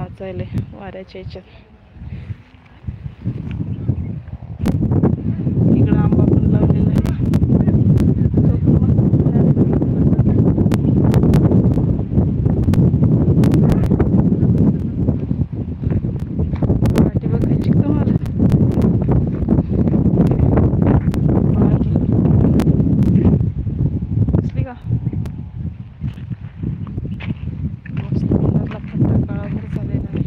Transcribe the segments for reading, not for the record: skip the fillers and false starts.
नाचायले वाऱ्याच्या याच्यात. इकडं आंबा पण लावलेला आहे. पहाटे बघायची का तुम्हाला? दिसली का? मस्त उन्हातला खट्टा काळाभर झालेला आहे.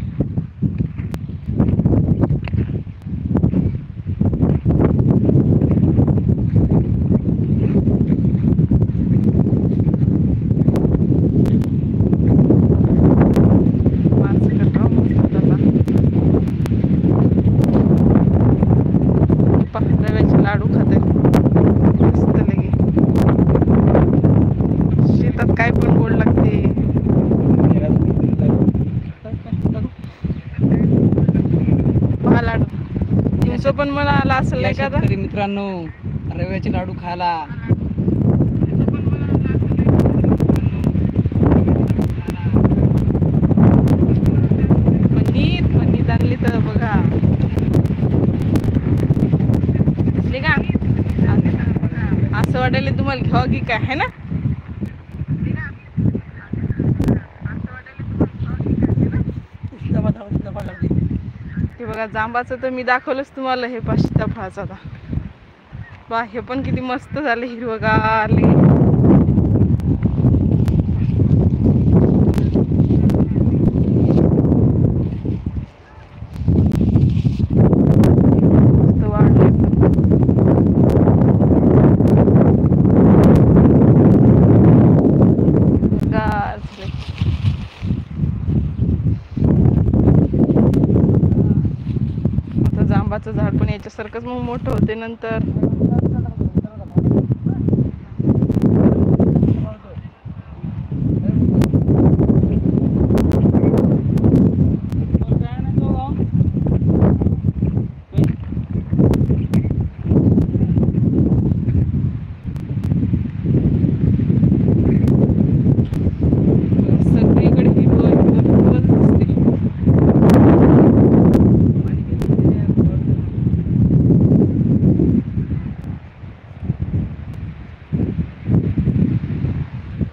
रव्याचे लाडू खाते मस्त लगे. शेतात काय पण गोड लागते. पहा लाडू तुमचं पण मला आला असेल नाही का? मित्रांनो, रव्याचे लाडू खायला. पनीर आणली तर बघा. दिसले का? असं वाटायला तुम्हाला घ्यावं की काय है ना? हे बघा जांबाचं तर मी दाखवलंच तुम्हाला. हे पाचशेच्या फळाचा आता बा, हे पण किती मस्त झाले हिरवगार. मस्त वाढले गार झाले. आता जांबाचं झाड पण याच्यासारखंच मग मोठं होते नंतर. सगळीकडे हिरवं दिसते.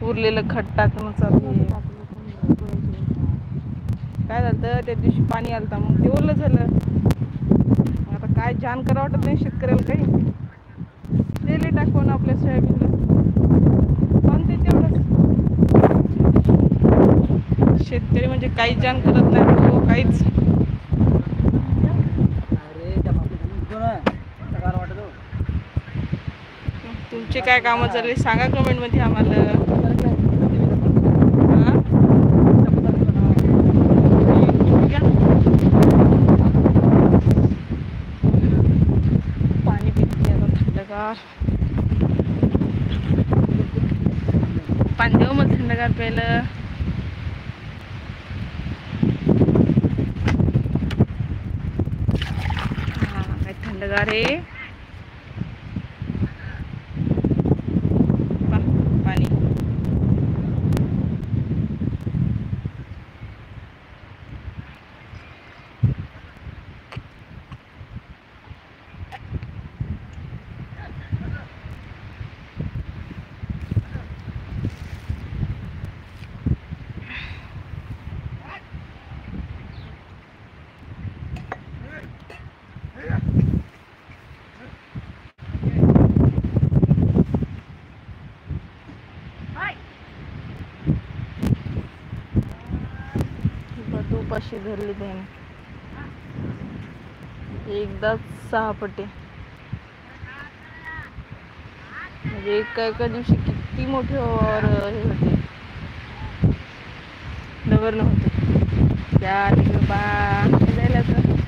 उरलेलं खत टाकणं चालू आहे. काय झालं त्या दिवशी पाणी आलं मग ते ओलं झालं. आता काय जाण करा वाटत नाही शेतकऱ्याला काही. दिले टाकून आपल्या सोयाबीनला पण ते तेवढंच. शेतकरी म्हणजे काही जाण करत नाही तो काहीच. तुमचे काय कामं चालले सांगा कमेंट मध्ये आम्हाला. पाणी पिते आता थंडगार. पाणी देऊ मग थंडगार प्यायला. हा काय थंडगार आहे पाणी. उपाशी धरली त्याने एकदाच 6 पटे. म्हणजे एका दिवशी किती मोठे और हे होते नवर नव्हते त्या बा जायला तर